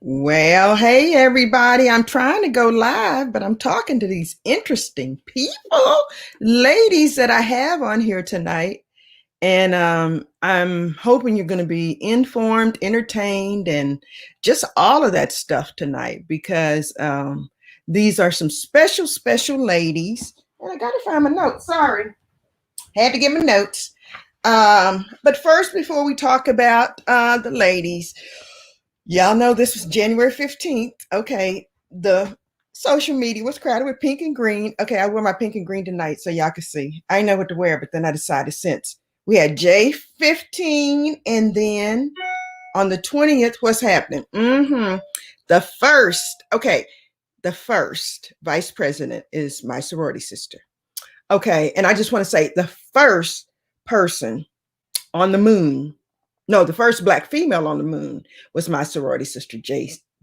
Well, hey everybody. I'm trying to go live, but I'm talking to these interesting people, ladies that I have on here tonight. And I'm hoping you're going to be informed, entertained, and just all of that stuff tonight because these are some special, special ladies. And I got to find my notes. Sorry. Had to get my notes. But first, before we talk about the ladies, y'all know this was January 15th. Okay. The social media was crowded with pink and green. Okay. I wear my pink and green tonight so y'all can see. I didn't know what to wear, but then I decided since we had J15 and then on the 20th, what's happening? The first vice president is my sorority sister. Okay. And I just want to say the first person on the moon, no, the first Black female on the moon was my sorority sister,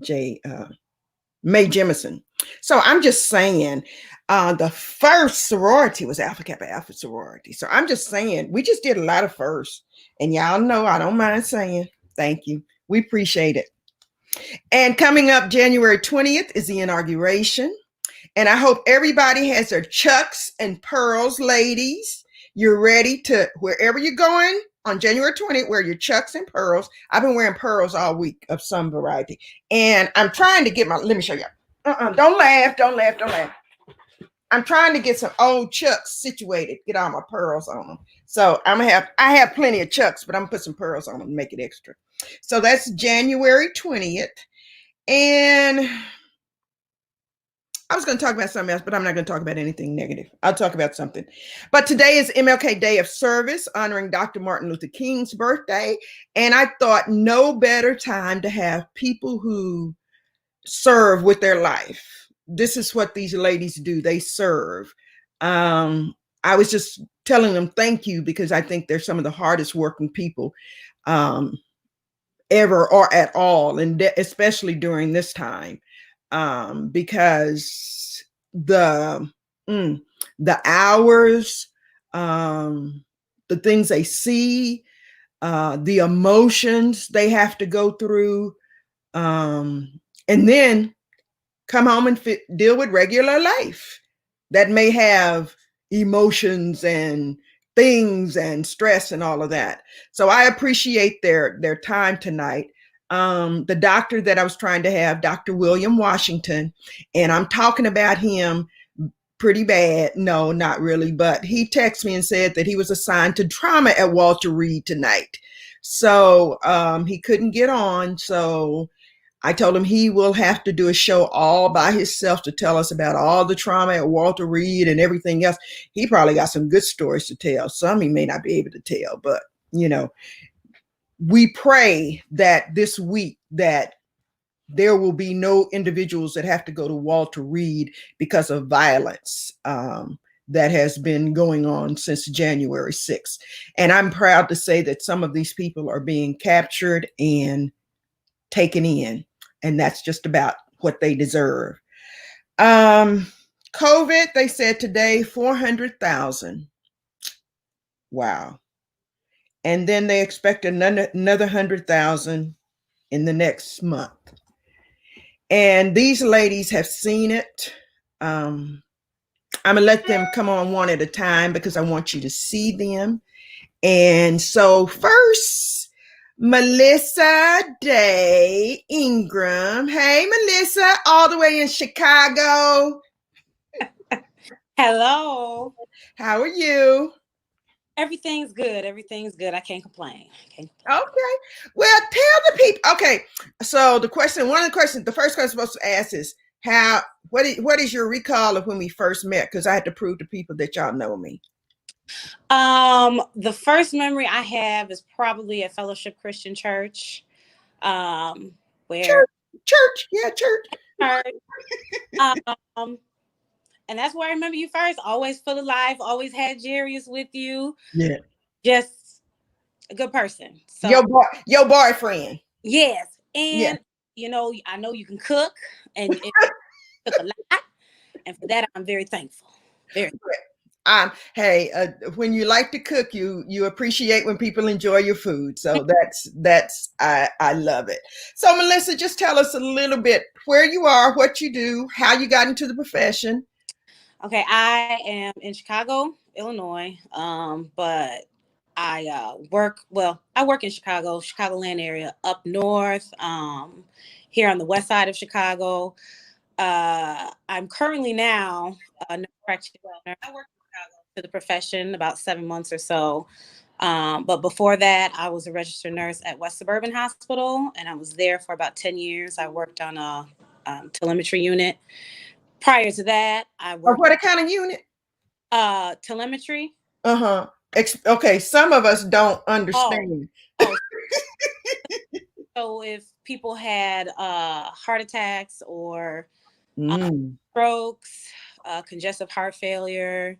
Mae Jemison. So I'm just saying, the first sorority was Alpha Kappa Alpha sorority. So I'm just saying, we just did a lot of firsts. And y'all know I don't mind saying thank you. We appreciate it. And coming up January 20th is the inauguration. And I hope everybody has their chucks and pearls, ladies. You're ready to, wherever you're going on January 20th, wear your chucks and pearls. I've been wearing pearls all week of some variety. And I'm trying to get let me show you. Don't laugh. I'm trying to get some old chucks situated, get all my pearls on them. So I have plenty of chucks, but I'm gonna put some pearls on them to make it extra. So that's January 20th. And I was going to talk about something else, but I'm not going to talk about anything negative. I'll talk about something. But today is MLK Day of Service, honoring Dr. Martin Luther King's birthday. And I thought no better time to have people who serve with their life. This is what these ladies do. They serve. I was just telling them thank you because I think they're some of the hardest working people ever or at all, and especially during this time. Because the hours, the things they see, the emotions they have to go through, and then come home and deal with regular life that may have emotions and things and stress and all of that. So I appreciate their time tonight. The doctor that I was trying to have, Dr. William Washington, and I'm talking about him pretty bad. No, not really, but he texted me and said that he was assigned to trauma at Walter Reed tonight. So he couldn't get on. So I told him he will have to do a show all by himself to tell us about all the trauma at Walter Reed and everything else. He probably got some good stories to tell. Some he may not be able to tell, but we pray that this week that there will be no individuals that have to go to Walter Reed because of violence that has been going on since January 6th. And I'm proud to say that some of these people are being captured and taken in, and that's just about what they deserve. COVID, they said today, 400,000. Wow. And then they expect another 100,000 in the next month. And these ladies have seen it. I'm going to let them come on one at a time because I want you to see them. And so first, Melissa Day Ingram. Hey, Melissa, all the way in Chicago. Hello. How are you? Everything's good. Everything's good. I can't complain. Okay. Well, tell the people. Okay. So the first question I'm supposed to ask is what is your recall of when we first met? Because I had to prove to people that y'all know me. The first memory I have is probably at Fellowship Christian Church. Where church. Yeah, church. And that's where I remember you first. Always full of life. Always had Jarius with you. Yeah. Just a good person. So your boyfriend. Yes. And I know you can cook and cook a lot. And for that, I'm very thankful. Very. Hey, when you like to cook, you appreciate when people enjoy your food. So I love it. So Melissa, just tell us a little bit where you are, what you do, how you got into the profession. Okay, I am in Chicago, Illinois, but I work in Chicago, Chicagoland area, up north, here on the west side of Chicago. I'm currently now a nurse practitioner. I work in Chicago to the profession about 7 months or so. But before that, I was a registered nurse at West Suburban Hospital, and I was there for about 10 years. I worked on a telemetry unit. Prior to that, I Or worked what kind of unit? telemetry. Uh-huh. Okay, some of us don't Oh, understand. oh, so if people had heart attacks or Mm. strokes, congestive heart failure,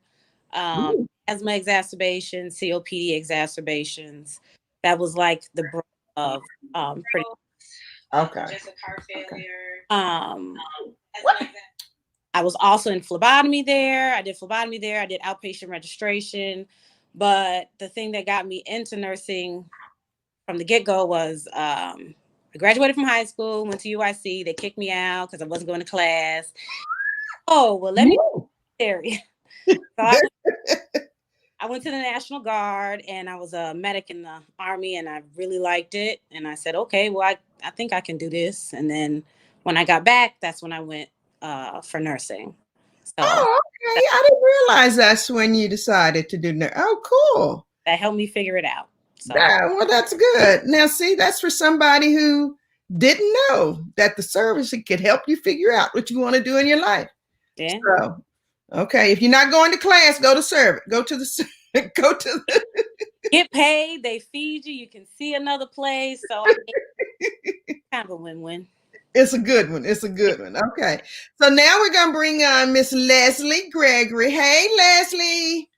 Ooh, asthma exacerbations, COPD exacerbations, that was like the brunt of pretty. okay. Okay. What? I was also in phlebotomy there. I did phlebotomy there. I did outpatient registration. But the thing that got me into nursing from the get go was I graduated from high school, went to UIC. They kicked me out because I wasn't going to class. Oh, well, let me Woo. tell you. So I went to the National Guard and I was a medic in the Army and I really liked it. And I said, okay, well, I think I can do this. And then when I got back, that's when I went for nursing. So Oh, that, okay. I didn't realize that's when you decided to do that. Oh, cool. that helped me figure it out. So, Well, that's good. Now, see, that's for somebody who didn't know that the service could help you figure out what you want to do in your life. yeah. So, okay, if you're not going to class, go to service. Go to the go to the. Get paid, they feed you, you can see another place. So, kind of a win win. It's a good one. It's a good one. Okay, so now we're gonna bring on Miss Leslie Gregory. Hey, Leslie.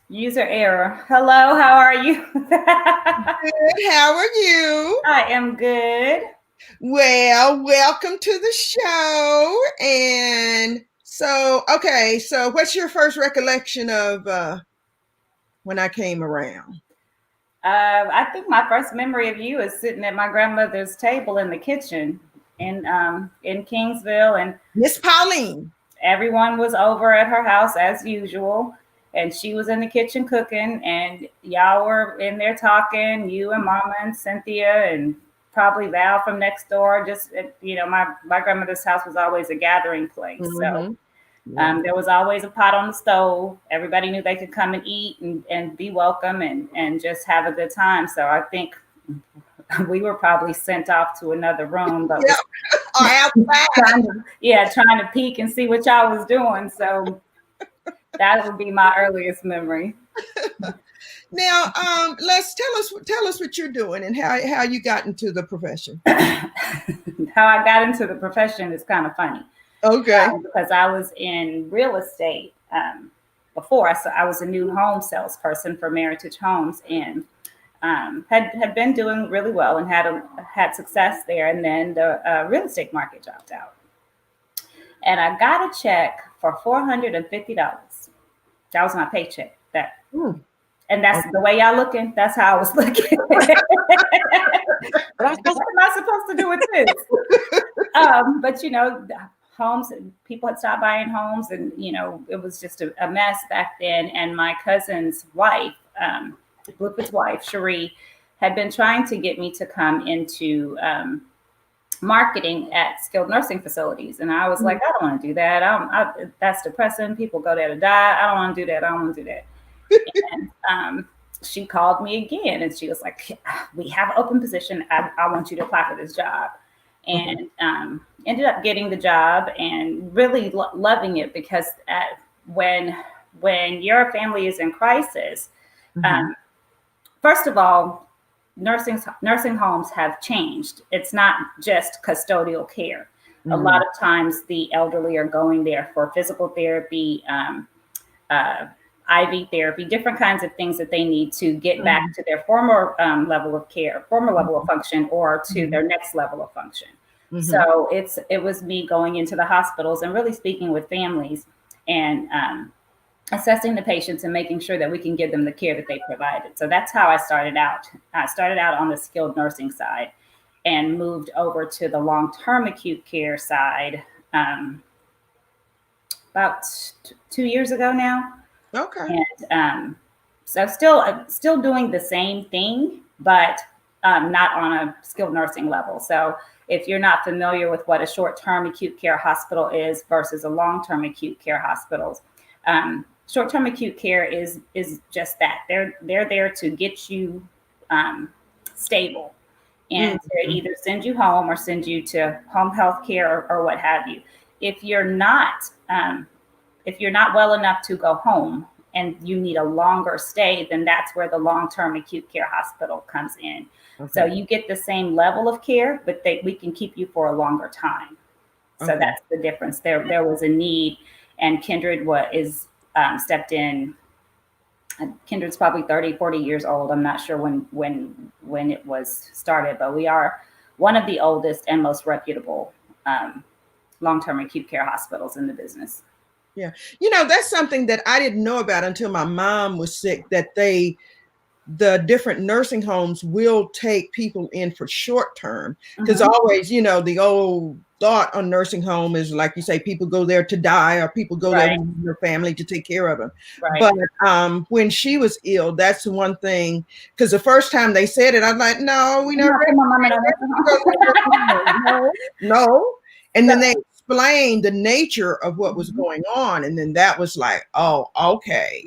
User error. Hello, how are you? Good. How are you? I am good. Well, welcome to the show. And so, okay, so what's your first recollection of when I came around? I think my first memory of you is sitting at my grandmother's table in the kitchen in Kingsville, and Miss Pauline. everyone was over at her house as usual. And she was in the kitchen cooking, and y'all were in there talking. You and Mama and Cynthia, and probably Val from next door. Just my grandmother's house was always a gathering place. So Mm-hmm. Yeah. there was always a pot on the stove. Everybody knew they could come and eat and be welcome and just have a good time. So I think we were probably sent off to another room, but Yeah. Or outside. trying to peek and see what y'all was doing. So that would be my earliest memory. Now, let's tell us what you're doing and how you got into the profession. How I got into the profession is kind of funny. Okay. Because I was in real estate before. So I was a new home salesperson for Meritage Homes, and had been doing really well and had success there. And then the real estate market dropped out, and I got a check for $450. That was my paycheck. And that's the way y'all looking. That's how I was looking. What am I supposed to do with this? But homes, people had stopped buying homes, and it was just a mess back then. And my cousin's wife, Bluefoot's wife, Cherie, had been trying to get me to come into marketing at skilled nursing facilities, and I was like, I don't want to do that. That's depressing. People go there to die. I don't want to do that. I don't want to do that. And she called me again, and she was like, we have an open position. I want you to apply for this job. And ended up getting the job and really loving it, because when your family is in crisis, first of all, nursing homes have changed. It's not just custodial care. A lot of times the elderly are going there for physical therapy, IV therapy, different kinds of things that they need to get back to their former level of care, former level of function, or to their next level of function. So it was me going into the hospitals and really speaking with families and assessing the patients and making sure that we can give them the care that they provided. So that's how I started out. I started out on the skilled nursing side and moved over to the long-term acute care side about 2 years ago now. Okay. And so still doing the same thing, but not on a skilled nursing level. So if you're not familiar with what a short-term acute care hospital is versus a long-term acute care hospitals, short-term acute care is just that. They're there to get you stable and to either send you home or send you to home health care or what have you. If you're not well enough to go home and you need a longer stay, then that's where the long-term acute care hospital comes in. Okay. So you get the same level of care, but we can keep you for a longer time. So that's the difference. There was a need, and Kindred stepped in. Kindred's probably 30, 40 years old. I'm not sure when it was started, but we are one of the oldest and most reputable long-term acute care hospitals in the business. Yeah. That's something that I didn't know about until my mom was sick, that the different nursing homes will take people in for short term. Because always, the old thought on nursing home is, like you say, people go there to die, or people go there with their family to take care of them. Right. But when she was ill, that's the one thing, because the first time they said it, I'm like, no, we never. No. And then they explained the nature of what was going on, and then that was like, oh, okay,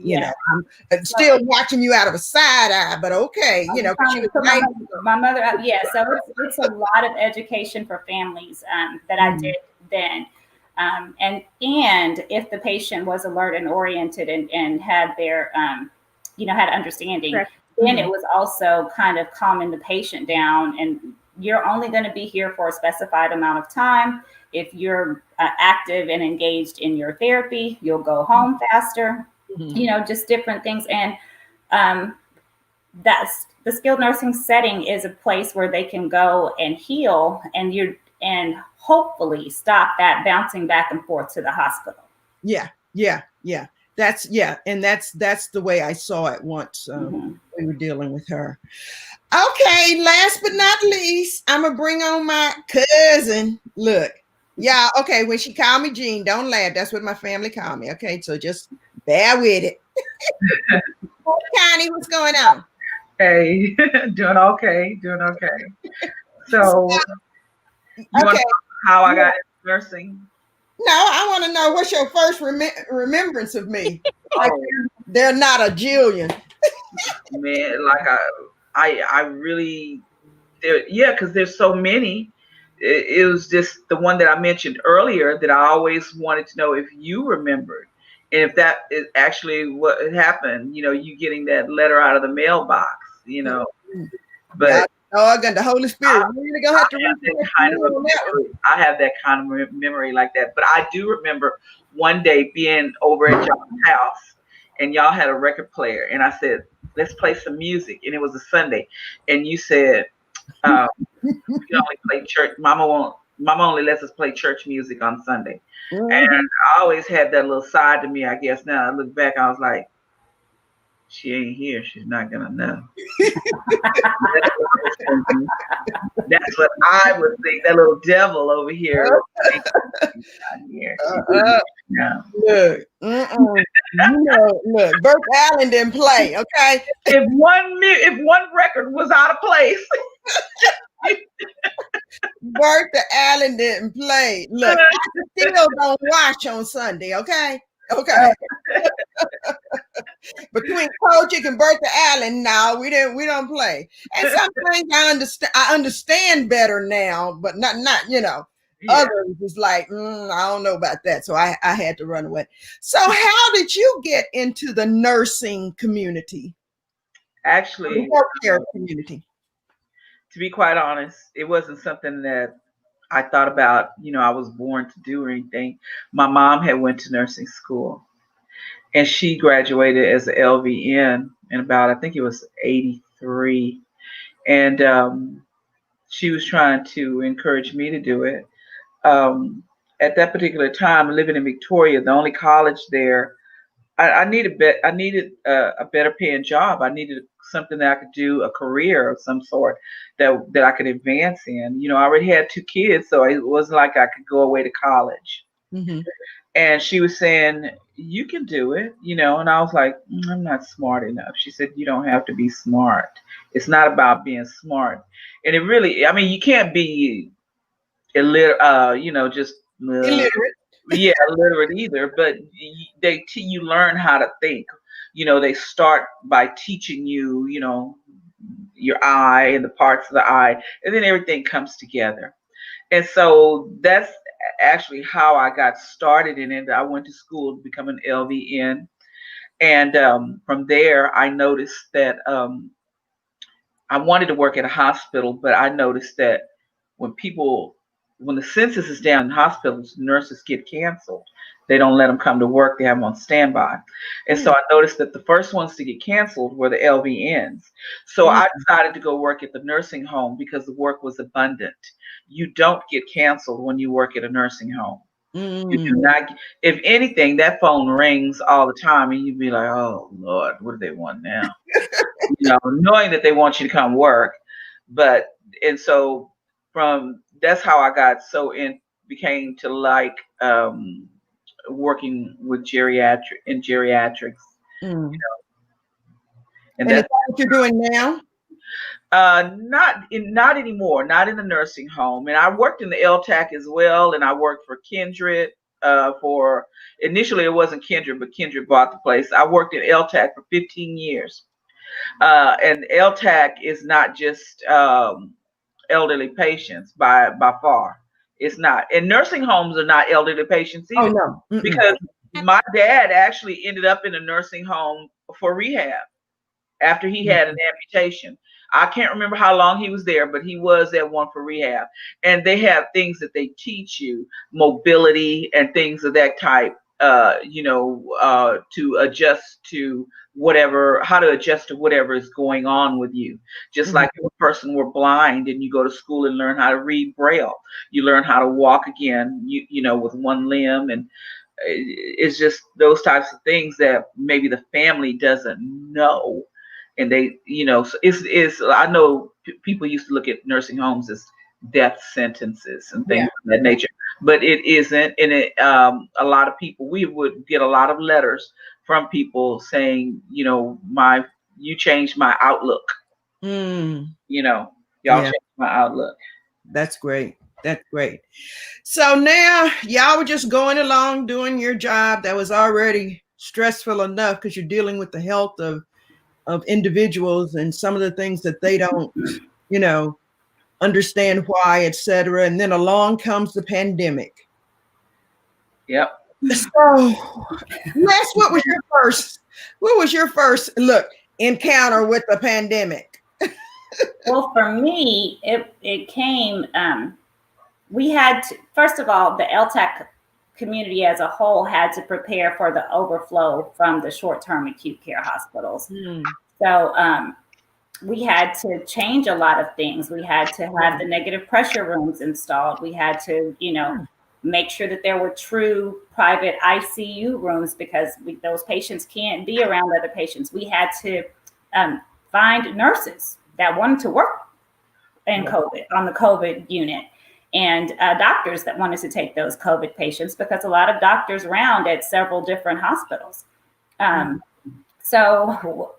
I'm still watching you out of a side eye, but okay, my mother, so it's a lot of education for families that I did then, and if the patient was alert and oriented and had their had understanding, then it was also kind of calming the patient down, and you're only going to be here for a specified amount of time. If you're active and engaged in your therapy, you'll go home faster, just different things. And that's the skilled nursing setting is a place where they can go and heal, and hopefully stop that bouncing back and forth to the hospital. Yeah. And that's the way I saw it once we were dealing with her. Okay, last but not least, I'm gonna bring on my cousin. Look, yeah, okay, when she called me Jean, don't laugh. That's what my family called me. Okay, so just bear with it. Connie, what's going on? Hey, doing okay. So, you want to know how I got into nursing? No, I want to know, what's your first remembrance of me? Like, they're not a jillion. Man, like I really, because there's so many. It was just the one that I mentioned earlier that I always wanted to know if you remembered, and if that is actually what happened. You getting that letter out of the mailbox. But the Holy Spirit. I have that kind of memory like that. But I do remember one day being over at y'all's house, and y'all had a record player, and I said, let's play some music. And it was a Sunday, and you said, we only play church. Mama only lets us play church music on Sunday. And I always had that little side to me, I guess. Now I look back, I was like, she ain't here. She's not gonna know. That's what I would think. That little devil over here. Look, Bert Allen didn't play. Okay. If one record was out of place, Bert Allen didn't play. Look, I still don't watch on Sunday. Okay. Between Kojic and Bertha Allen, no, we don't play. And some things I understand better now, but not Others is like, I don't know about that. So I had to run away. So how did you get into the nursing community? Actually, the healthcare community. To be quite honest, it wasn't something that I thought about, I was born to do or anything. My mom had went to nursing school. and she graduated as an LVN in about, I think it was 83. And she was trying to encourage me to do it. At that particular time, living in Victoria, the only college there, I needed a better paying job. I needed something that I could do, a career of some sort that I could advance in. You know, I already had 2 kids, so it wasn't like I could go away to college. Mm-hmm. And she was saying, "You can do it," you know. And I was like, "I'm not smart enough." She said, "You don't have to be smart. It's not about being smart." And it really, I mean, you can't be you know, just Illiterate. yeah, illiterate either. But you learn how to think. You know, they start by teaching you, you know, your eye and the parts of the eye, and then everything comes together. And so that's actually how I got started in it. I went to school to become an LVN. And from there, I noticed that I wanted to work at a hospital, but I noticed that when people, when the census is down in hospitals, nurses get canceled. They don't let them come to work. They have them on standby. And so I noticed that the first ones to get canceled were the LVNs. So I decided to go work at the nursing home because the work was abundant. You don't get canceled when you work at a nursing home. You do not. If anything, that phone rings all the time, and you'd be like, "Oh Lord, what do they want now?" You know, knowing that they want you to come work. But and so from that's how I got so in became to like working with geriatrics, Mm. and And is that's that what you're doing now? not anymore, not in the nursing home. And I worked in the LTAC as well, and I worked for Kindred. For initially it wasn't Kindred, but Kindred bought the place. I worked in LTAC for 15 years. And LTAC is not just elderly patients by far. It's not. And nursing homes are not elderly patients Oh either, no. Mm-mm. because my dad actually ended up in a nursing home for rehab after he had an amputation. I can't remember how long he was there, but he was at one for rehab. And they have things that they teach you, mobility and things of that type, to adjust to whatever, how to adjust to whatever is going on with you. Just like if a person were blind and you go to school and learn how to read Braille, you learn how to walk again, you know, with one limb. And it's just those types of things that maybe the family doesn't know. And they, you know, so it's I know people used to look at nursing homes as death sentences and things Yeah. of that nature, but it isn't. And a lot of people, we would get a lot of letters from people saying, you know, you changed my outlook. Mm. You know, y'all Yeah. changed my outlook. That's great. That's great. So now y'all were just going along doing your job that was already stressful enough because you're dealing with the health of individuals and some of the things that they don't, you know, understand why, etc. And then along comes the pandemic. Yep. So, Les, what was your first encounter with the pandemic? Well, for me, it came. We had to, first of all, the LTAC community as a whole had to prepare for the overflow from the short-term acute care hospitals. So we had to change a lot of things. We had to have the negative pressure rooms installed. We had to, you know, make sure that there were true private ICU rooms because those patients can't be around other patients. We had to find nurses that wanted to work in COVID on the COVID unit, and doctors that wanted to take those COVID patients because a lot of doctors round at several different hospitals. So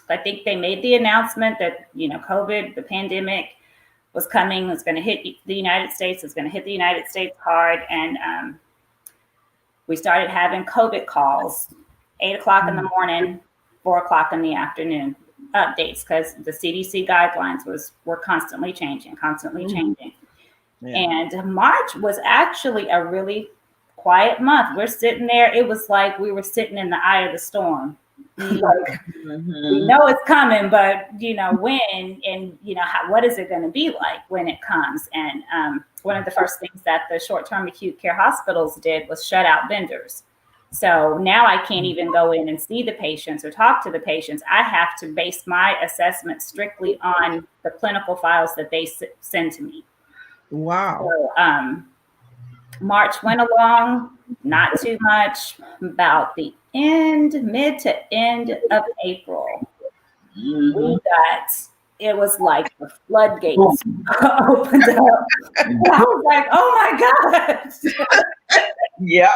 I think they made the announcement that, you know, COVID, the pandemic was coming, was going to hit the United States, was going to hit the United States hard. And we started having COVID calls, 8 o'clock in the morning, 4 o'clock in the afternoon updates, because the CDC guidelines were constantly changing. Yeah. And March was actually a really quiet month. We're sitting there. It was like we were sitting in the eye of the storm. Like, we know it's coming, but you know when, and you know what is it going to be like when it comes? And one of the first things that the short-term acute care hospitals did was shut out vendors. So now I can't even go in and see the patients or talk to the patients. I have to base my assessment strictly on the clinical files that they send to me. Wow. So, March went along, not too much. About the mid to end of April, we got, it was like the floodgates opened up. I was like, oh my gosh. Yep.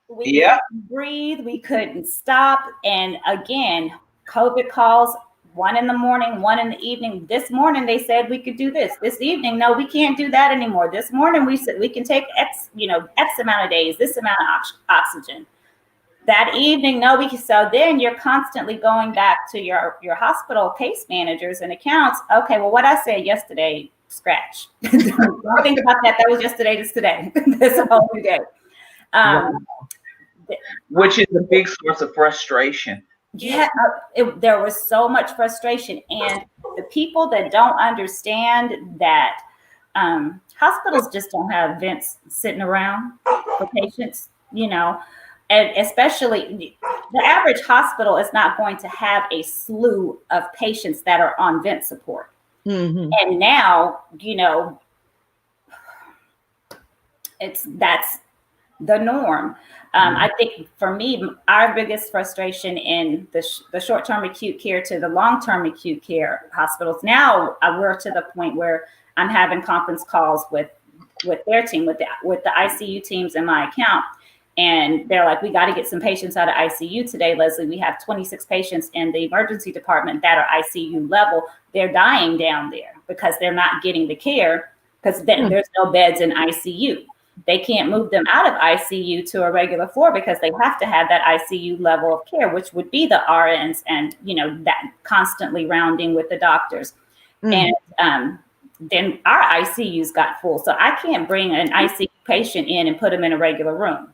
We couldn't breathe, we couldn't stop. And again, COVID calls, 1 in the morning, 1 in the evening. This morning they said we could do this. This evening, no, we can't do that anymore. This morning we said we can take X amount of days, this amount of oxygen. That evening, no, we can. So then you're constantly going back to your hospital case managers and accounts. Okay, well, what I said yesterday, scratch. Don't think about that. That was yesterday, just today. This whole new day. Which is a big source of frustration. Yeah, there was so much frustration. And the people that don't understand that hospitals just don't have vents sitting around for patients, and especially the average hospital is not going to have a slew of patients that are on vent support. Mm-hmm. And now, that's the norm. I think for me, our biggest frustration in the short-term acute care to the long-term acute care hospitals, now we're to the point where I'm having conference calls with their team, with the ICU teams in my account. And they're like, we got to get some patients out of ICU today, Leslie. We have 26 patients in the emergency department that are ICU level. They're dying down there because they're not getting the care because there's no beds in ICU. They can't move them out of ICU to a regular floor because they have to have that ICU level of care, which would be the RNs and, that constantly rounding with the doctors. And then our ICUs got full. So I can't bring an ICU patient in and put them in a regular room.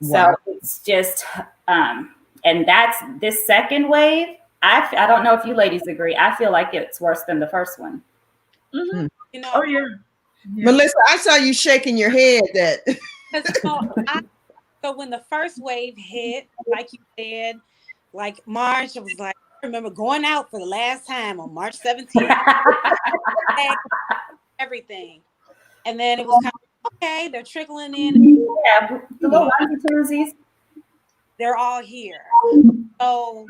Wow. So it's just, and that's this second wave. I don't know if you ladies agree. I feel like it's worse than the first one. Mm-hmm. Oh yeah. Melissa, I saw you shaking your head that. So when the first wave hit, like you said, like March, I was like, I remember going out for the last time on March 17th. Everything. And then it was kind of, okay, they're trickling in. Yeah, the little onesie-twosies. They're all here. So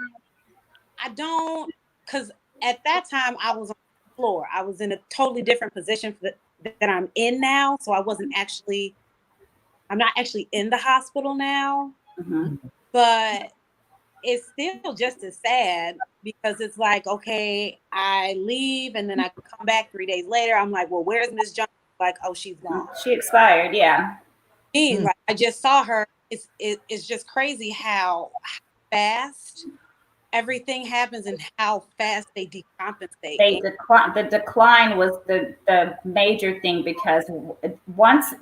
because at that time I was on the floor. I was in a totally different position that I'm in now. So I'm not actually in the hospital now. Mm-hmm. But it's still just as sad because it's like, okay, I leave and then I come back 3 days later. I'm like, well, where's Miss Jones? Like, oh, she's gone. She expired, yeah. Like, I just saw her. It's just crazy how fast everything happens and how fast they decompensate. The decline was the major thing because once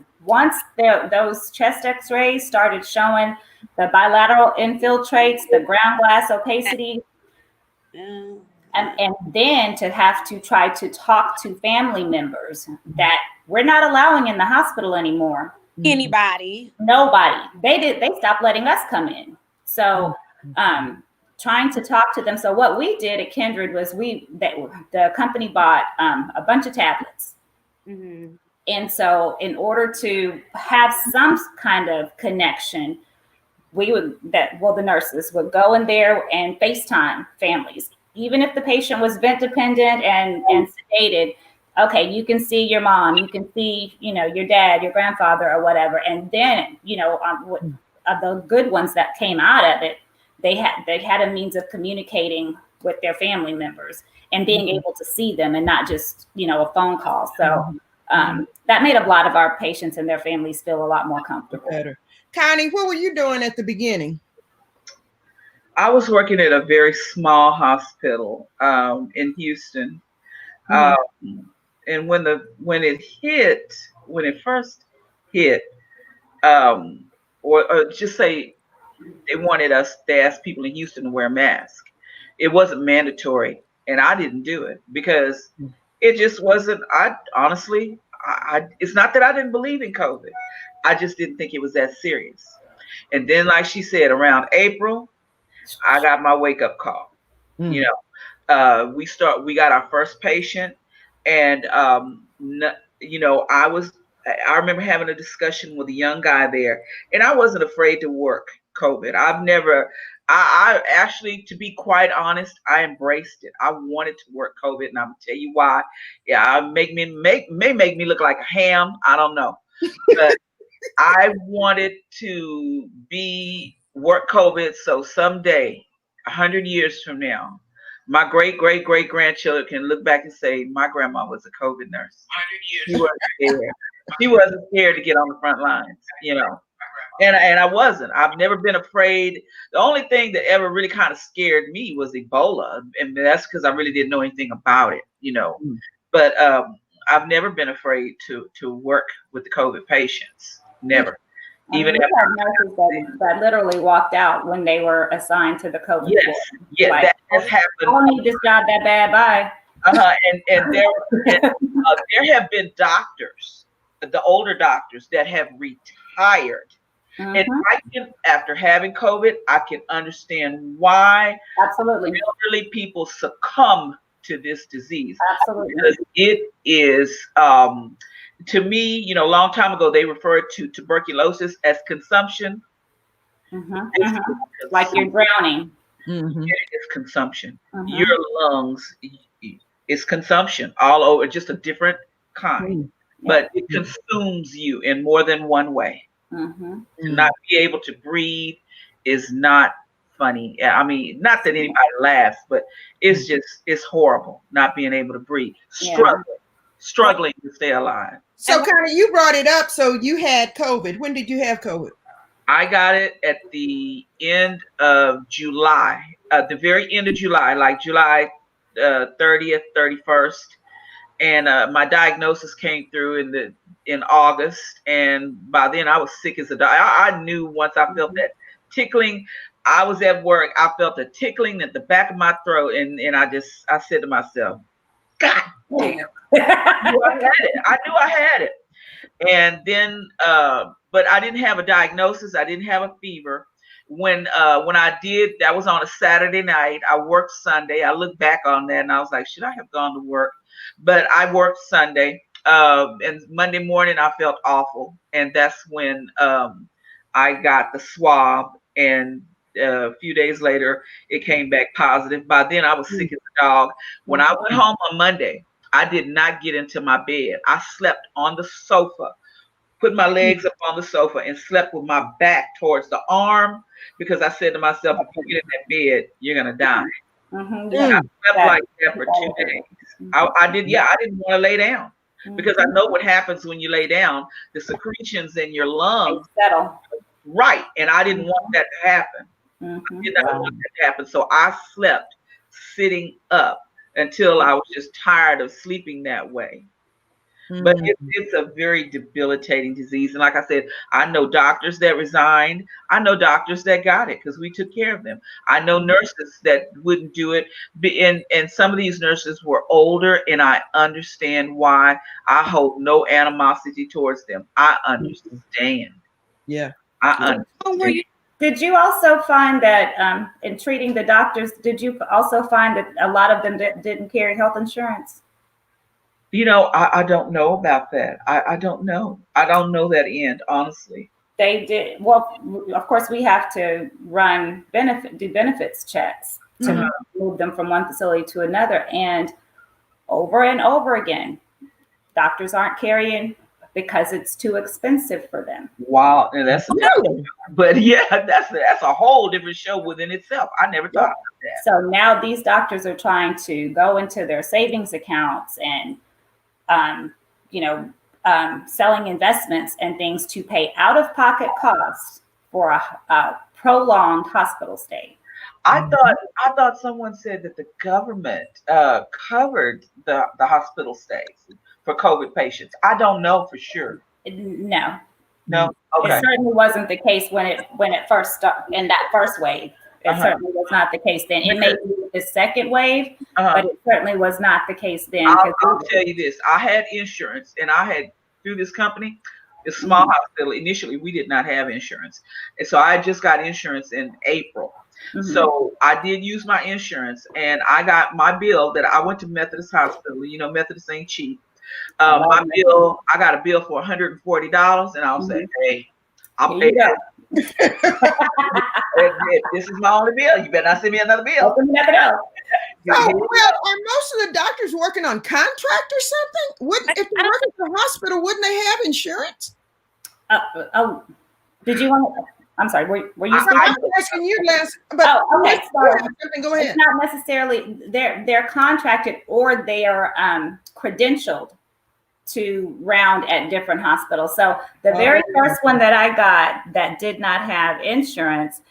those chest X-rays started showing the bilateral infiltrates, the ground glass opacity, and then to have to try to talk to family members that we're not allowing in the hospital anymore. Anybody? Nobody. They stopped letting us come in. So trying to talk to them. So what we did at Kindred was the company bought a bunch of tablets. Mm-hmm. And so in order to have some kind of connection, the nurses would go in there and FaceTime families. Even if the patient was vent dependent and sedated, okay, you can see your mom, you can see, your dad, your grandfather or whatever. And then, the good ones that came out of it, they had a means of communicating with their family members and being able to see them and not just, a phone call. So that made a lot of our patients and their families feel a lot more comfortable. Better. Connie, what were you doing at the beginning? I was working at a very small hospital in Houston. And when it first hit, or just say they asked people in Houston to wear masks. It wasn't mandatory, and I didn't do it because it just wasn't. It's not that I didn't believe in COVID. I just didn't think it was that serious. And then, like she said, around April, I got my wake up call. You know, we got our first patient, and I remember having a discussion with a young guy there, and I wasn't afraid to work COVID. I actually, to be quite honest, I embraced it. I wanted to work COVID, and I'm gonna tell you why. Yeah, may make me look like a ham. I don't know, but I wanted to work COVID so someday, 100 years from now, my great great great grandchildren can look back and say, my grandma was a COVID nurse. 100 years. She wasn't scared. She wasn't scared to get on the front lines, you know. And I wasn't. I've never been afraid. The only thing that ever really kind of scared me was Ebola, and that's because I really didn't know anything about it, you know. But I've never been afraid to work with the COVID patients. Never. Even we had nurses that literally walked out when they were assigned to the COVID ward. Yeah, like, that has happened. I don't need this job that bad. Bye. And there have been doctors, the older doctors, that have retired. And after having COVID, I can understand why elderly people succumb to this disease. Absolutely. Because it is, to me, you know, a long time ago, they referred to tuberculosis as consumption. Like you're drowning. It's consumption. Your lungs is consumption all over, just a different kind. But it consumes you in more than one way. To not be able to breathe is not funny. I mean, not that anybody laughs, but it's it's horrible not being able to breathe, struggling to stay alive. So, Connie, you brought it up. So you had COVID. When did you have COVID? I got it at the end of July, the very end of July, like July 30th, 31st. And my diagnosis came through in August, and by then I was sick as a dog. I knew once I felt that tickling. I was at work. I felt a tickling at the back of my throat, and I said to myself, God damn, I knew I had it. And then, but I didn't have a diagnosis. I didn't have a fever. When I did, that was on a Saturday night. I worked Sunday. I look back on that and I was like, should I have gone to work? But I worked Sunday. And Monday morning I felt awful. And that's when I got the swab. And a few days later, it came back positive. By then I was sick as a dog. When I went home on Monday, I did not get into my bed. I slept on the sofa, put my legs up on the sofa, and slept with my back towards the arm, because I said to myself, if you get in that bed, you're gonna die. I slept like that for 2 days. I didn't want to lay down, because I know what happens when you lay down. The secretions in your lungs settle. Right, and I didn't want that to happen. I did not want that to happen. So I slept sitting up until I was just tired of sleeping that way. But it's a very debilitating disease. And like I said, I know doctors that resigned. I know doctors that got it because we took care of them. I know nurses that wouldn't do it. And some of these nurses were older, and I understand why. I hold no animosity towards them. I understand. Yeah. I understand. Did you also find that in treating the doctors, did you also find that a lot of them didn't carry health insurance? You know, I don't know about that. I don't know. I don't know that end, honestly. They did. Well, of course, we have to do benefits checks to move them from one facility to another. And over again, doctors aren't carrying because it's too expensive for them. Wow. And that's a whole different show within itself. I never thought about that. So now these doctors are trying to go into their savings accounts and selling investments and things to pay out-of-pocket costs for a prolonged hospital stay. I thought someone said that the government covered the hospital stays for COVID patients. I don't know for sure. No. Okay. It certainly wasn't the case when it first started in that first wave. It certainly was not the case then. It may be the second wave, but it certainly was not the case then. I'll tell you this. I had insurance, and I had, through this company, It's a small hospital. Initially, we did not have insurance. And so I just got insurance in April. So I did use my insurance, and I got my bill that I went to Methodist Hospital. You know, Methodist ain't cheap. My bill, I got a bill for $140, and I'll say, hey, I'll pay that. This is my only bill. You better not send me another bill. Open it up. Oh, well, are most of the doctors working on contract or something? Wouldn't if they're working for a hospital, wouldn't they have insurance? Did you want to? I'm sorry. Were you speaking? I'm asking you, Les. But okay. So go ahead. It's not necessarily they're contracted or they are credentialed to round at different hospitals. So the very first one that I got that did not have insurance,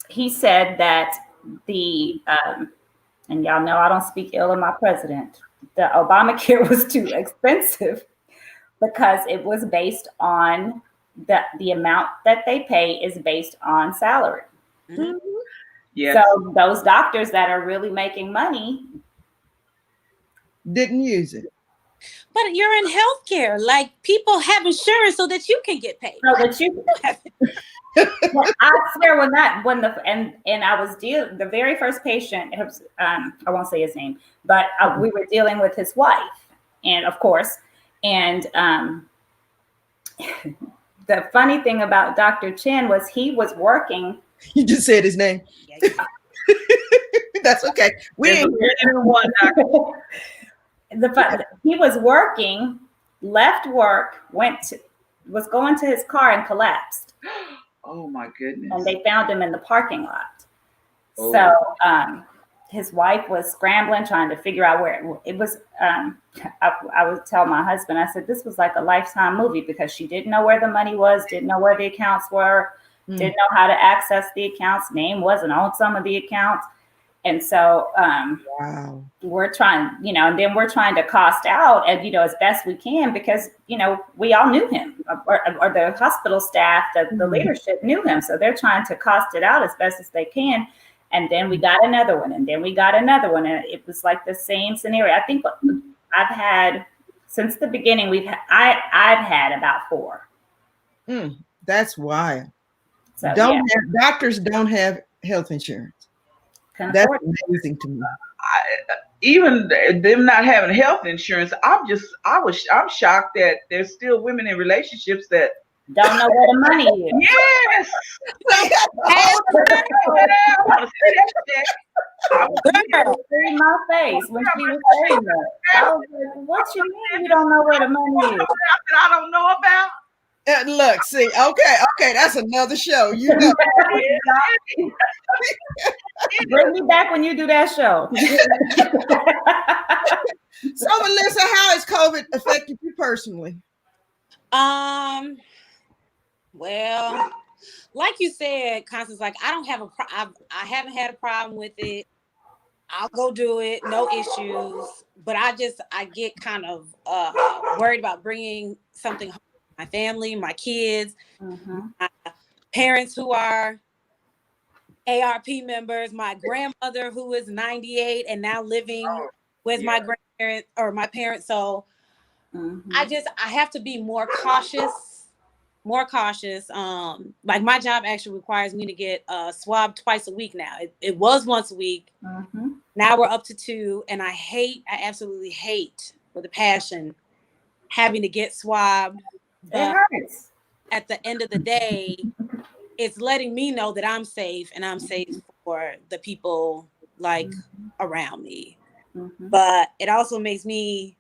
he said that the and y'all know I don't speak ill of my president. The Obamacare was too expensive because it was based on the amount that they pay is based on salary. Mm-hmm. Yes. So those doctors that are really making money didn't use it. But you're in healthcare. Like, people have insurance so that you can get paid. So that you I swear when I was dealing, the very first patient, it was, I won't say his name, but we were dealing with his wife, and of course, and the funny thing about Dr. Chen was he was working. You just said his name. That's okay. We ain't one doctor. He was working, left work, was going to his car and collapsed. Oh my goodness. And they found him in the parking lot. Oh. So his wife was scrambling, trying to figure out where it was. I would tell my husband, I said, this was like a Lifetime movie because she didn't know where the money was, didn't know where the accounts were, didn't know how to access the accounts. Name wasn't on some of the accounts. And so we're trying, and then we're trying to cost out as best we can because, we all knew him or the hospital staff, the leadership knew him. So they're trying to cost it out as best as they can. And then we got another one, and then we got another one. And it was like the same scenario. I think I've had, since the beginning, I've had about 4. That's wild. So, doctors don't have health insurance. That's amazing to me. Even them not having health insurance, I'm shocked that there's still women in relationships that don't know where the money is. Yes. I want to see that shit. I was in my face when she was saying that. I was like, what you mean you don't know where the money is? I don't know about. Look, see, okay, that's another show. Bring me back when you do that show. So, Melissa, how has COVID affected you personally? Well, like you said, Constance, like I haven't had a problem with it. I'll go do it, no issues. But I get kind of worried about bringing something home to my family, my kids, my parents who are ARP members, my grandmother who is 98 and now living with my grandparents or my parents. So I have to be more cautious. Like my job actually requires me to get swabbed twice a week now. It was once a week. Now we're up to 2. And I absolutely hate with a passion having to get swabbed. It hurts. At the end of the day, it's letting me know that I'm safe and I'm safe for the people like around me. But it also makes me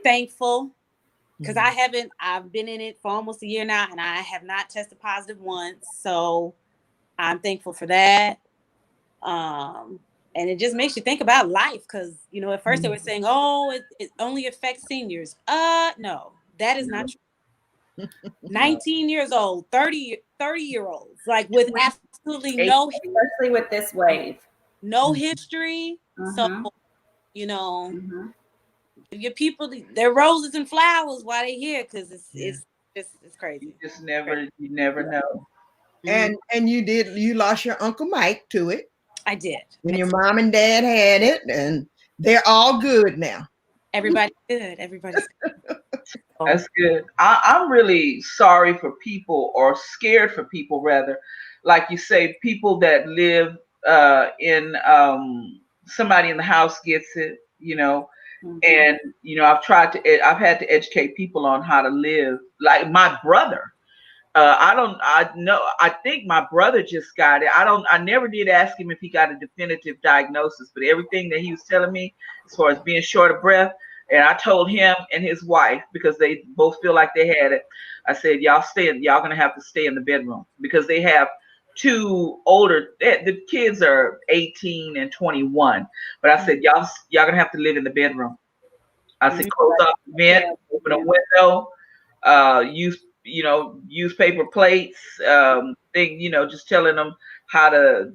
thankful because I've been in it for almost a year now and I have not tested positive once. So I'm thankful for that. And it just makes you think about life because, at first they were saying, it only affects seniors. No, that is not true. 19 years old, 30-year-olds, like with absolutely no, especially with this wave, no history. So, your people their roses and flowers while they're here because it's crazy. You never know. And you lost your Uncle Mike to it. I did. And your mom and dad had it, and they're all good now. Everybody's good. Everybody's good. That's good. I'm really sorry for people, or scared for people rather, like you say, people that live in somebody in the house gets it, and I've had to educate people on how to live. Like my brother, I think my brother just got it. I never did ask him if he got a definitive diagnosis, but everything that he was telling me as far as being short of breath, and I told him and his wife, because they both feel like they had it. I said, y'all gonna have to stay in the bedroom, because they have two older, the kids are 18 and 21. But I said, y'all gonna have to live in the bedroom. I said, close off the vent, open a window, use paper plates, just telling them how to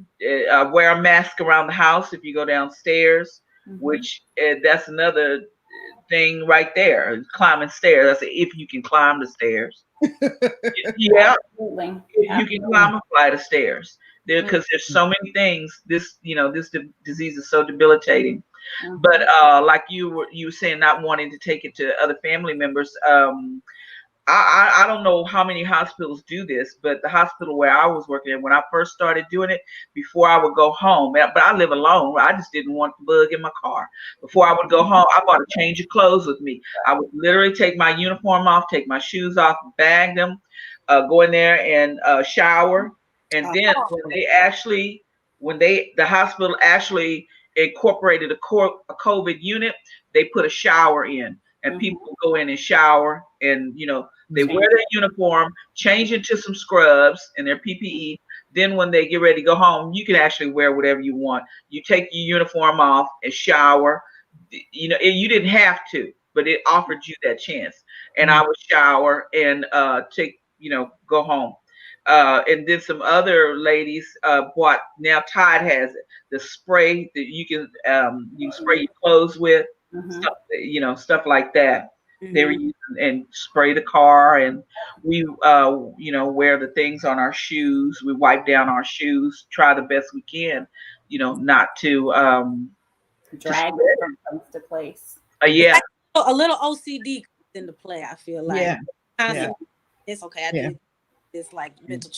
wear a mask around the house if you go downstairs, which that's another thing right there, climbing stairs. I said, if you can climb the stairs. Yeah, Absolutely. if you can climb a flight of stairs. Because there's so many things. This disease is so debilitating. But like you were saying, not wanting to take it to other family members. I don't know how many hospitals do this, but the hospital where I was working at, when I first started doing it, before I would go home, but I live alone. I just didn't want the bug in my car. Before I would go home, I bought a change of clothes with me. I would literally take my uniform off, take my shoes off, bag them, go in there and shower. And then the hospital actually incorporated a COVID unit, they put a shower in, and people go in and shower, and they wear their uniform, change into some scrubs and their PPE. Then when they get ready to go home, you can actually wear whatever you want. You take your uniform off and shower. You didn't have to, but it offered you that chance. And I would shower and go home. And then some other ladies bought, now Tide has it, the spray that you can spray your clothes with, stuff like that. They were using, and spray the car, and we wear the things on our shoes. We wipe down our shoes, try the best we can, not to drag it from place to place. Yeah. A little OCD comes into play, I feel like. Yeah. It's okay. I think it's like mental.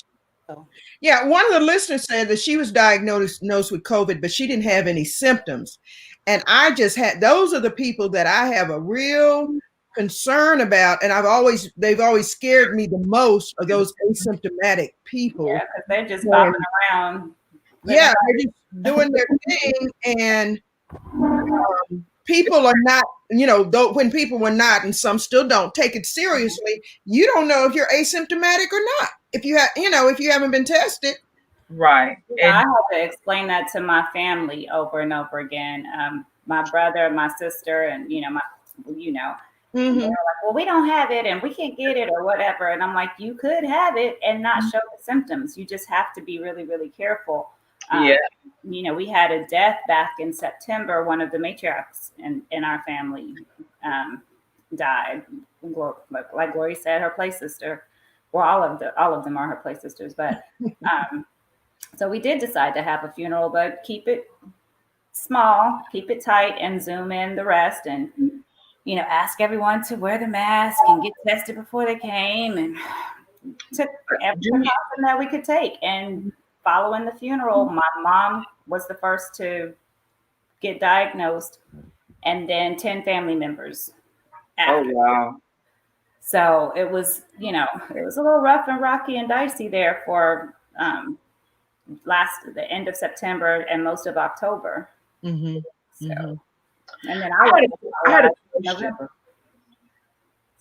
So. Yeah, one of the listeners said that she was diagnosed with COVID, but she didn't have any symptoms. And I just had, those are the people that I have a real concern about. And they've always scared me the most, of those asymptomatic people. Yeah, because they're just bopping around. Yeah, they're just doing their thing. And people are not, when people were not, and some still don't take it seriously, you don't know if you're asymptomatic or not. If you have, if you haven't been tested. Right. And I have to explain that to my family over and over again. My brother, my sister, and they're like, well, we don't have it and we can't get it or whatever. And I'm like, you could have it and not show the symptoms. You just have to be really, really careful. We had a death back in September. One of the matriarchs in our family died. Like Glory said, her play sister. Well, all of them are her play sisters. But so we did decide to have a funeral, but keep it small, keep it tight, and zoom in the rest, and ask everyone to wear the mask and get tested before they came, and took every precaution that we could take. And following the funeral, my mom was the first to get diagnosed, and then 10 family members after. Oh, wow. So it was, it was a little rough and rocky and dicey there for the end of September and most of October. And then I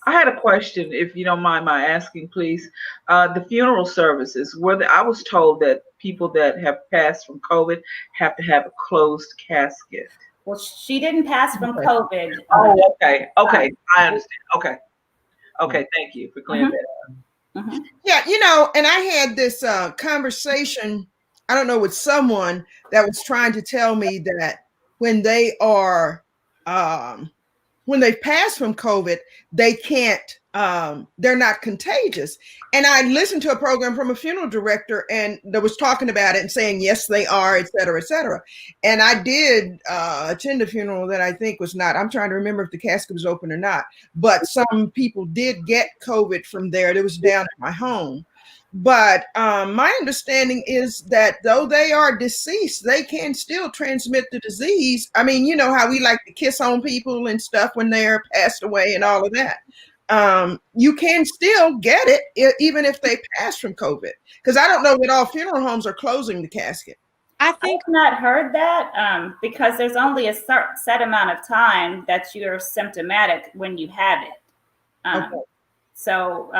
had a question, if you don't mind my asking, please. The funeral services, I was told that people that have passed from COVID have to have a closed casket. Well, she didn't pass from COVID. Oh, okay. I understand. Okay, thank you for clearing that up. Yeah, and I had this conversation, I don't know, with someone that was trying to tell me that when they are when they pass from COVID, they can't, they're not contagious. And I listened to a program from a funeral director and that was talking about it and saying, yes, they are, et cetera, et cetera. And I did attend a funeral that I think was not, I'm trying to remember if the casket was open or not, but some people did get COVID from there. It was down at my home. But my understanding is that though they are deceased, they can still transmit the disease. I mean, you know how we like to kiss on people and stuff when they're passed away and all of that. You can still get it even if they pass from COVID. Because I don't know that all funeral homes are closing the casket. I think I've not heard that because there's only a set amount of time that you're symptomatic when you have it. Okay. So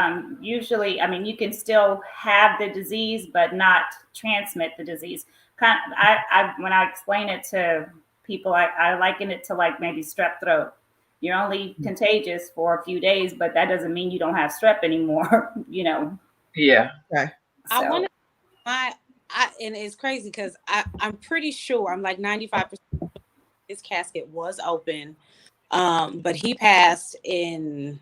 usually, I mean, you can still have the disease, but not transmit the disease. When I explain it to people, I liken it to like maybe strep throat. You're only contagious for a few days, but that doesn't mean you don't have strep anymore, you know? Yeah. Okay. I So, want and it's crazy because I'm pretty sure, I'm like 95% his casket was open. But he passed in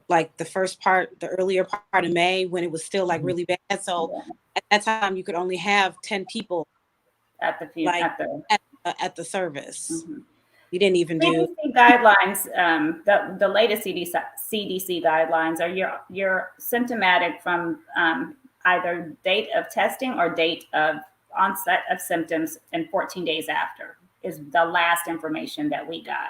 like the earlier part of May when it was still like really bad. So at that time you could only have 10 people at at the service. Mm-hmm. You didn't even do CDC guidelines. The latest CDC guidelines are you're symptomatic from either date of testing or date of onset of symptoms and 14 days after is the last information that we got.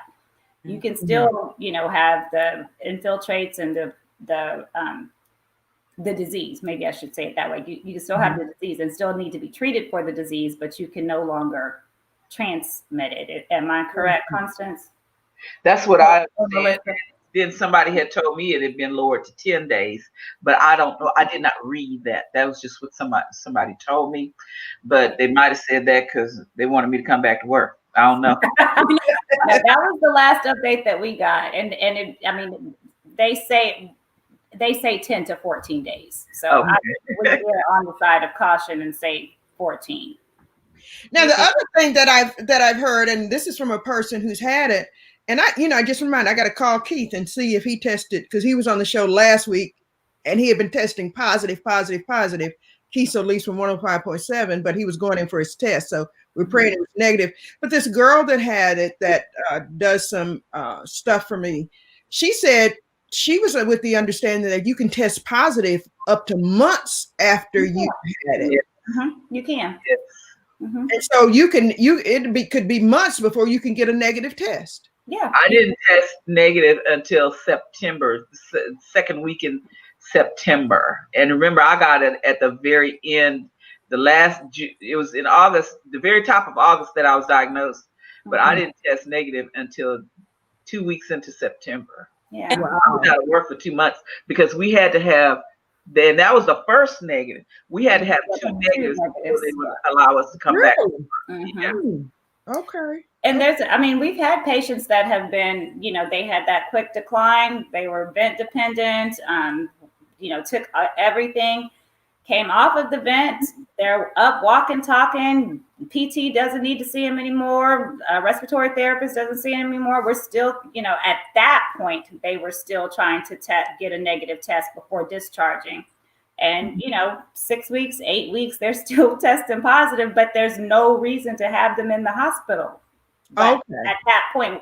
You can still, you know, have the infiltrates and the disease. Maybe I should say it that way. You can still have the disease and still need to be treated for the disease, but you can no longer transmit it. Am I correct, Constance? That's what I said. Then somebody had told me it had been lowered to 10 days, but I don't know. I did not read that. That was just what somebody told me, but they might have said that because they wanted me to come back to work. I don't know. That was the last update that we got, and I mean, they say 10 to 14 days. So we're on the side of caution and say 14. Now the other thing that I've heard, and this is from a person who's had it, and I just remind I got to call Keith and see if he tested because he was on the show last week and he had been testing positive. Keith Solis from 105.7, but he was going in for his test, so we're praying it was negative. But this girl that had it that does some stuff for me, she said she was with the understanding that you can test positive up to months after you had it. You can. And so could be months before you can get a negative test. Yeah. I didn't test negative until September, second week in September. And remember, I got it at the very end, it was in August, the very top of August that I was diagnosed, but I didn't test negative until 2 weeks into September. Yeah. Wow. I was out of work for 2 months because we had to have, then that was the first negative. We had to have two negatives before they would allow us to come back. Yeah. Okay. And we've had patients that have been, you know, they had that quick decline. They were vent dependent, you know, took everything, came off of the vent. They're up, walking, talking. PT doesn't need to see him anymore. Respiratory therapist doesn't see him anymore. We're still, you know, at that point, they were still trying to get a negative test before discharging. And, you know, 6 weeks, 8 weeks, they're still testing positive, but there's no reason to have them in the hospital. But at that point,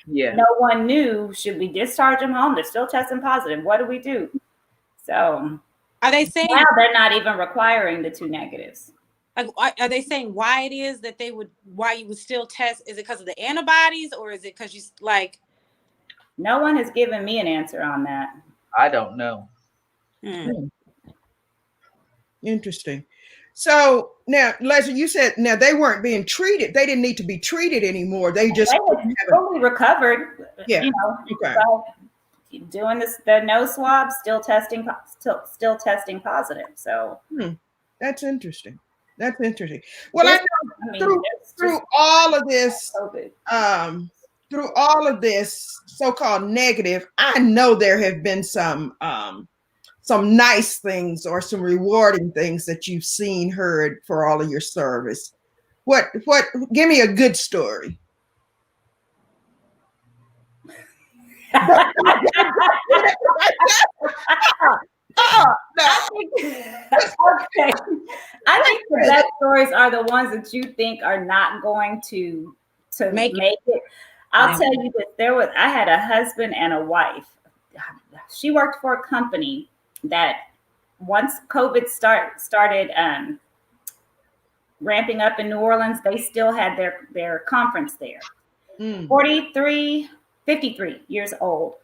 no one knew, should we discharge them home? They're still testing positive. What do we do? So are they saying now they're not even requiring the 2 negatives? Like, are they saying why it is that why you would still test? Is it because of the antibodies or is it because you like? No one has given me an answer on that. I don't know. Interesting. So now, Leslie, you said now they weren't being treated. They didn't need to be treated anymore. They just fully recovered. Yeah. You know, doing the nose swab, still testing positive. So that's interesting. That's interesting. Well, I know through all of this, through all of this so-called negative, I know there have been some nice things or some rewarding things that you've seen, heard for all of your service. What, give me a good story. I think, okay. I think the best stories are the ones that you think are not going to make it. I'll tell you that I had a husband and a wife. She worked for a company that once COVID started ramping up in New Orleans, they still had their conference there. 53 years old.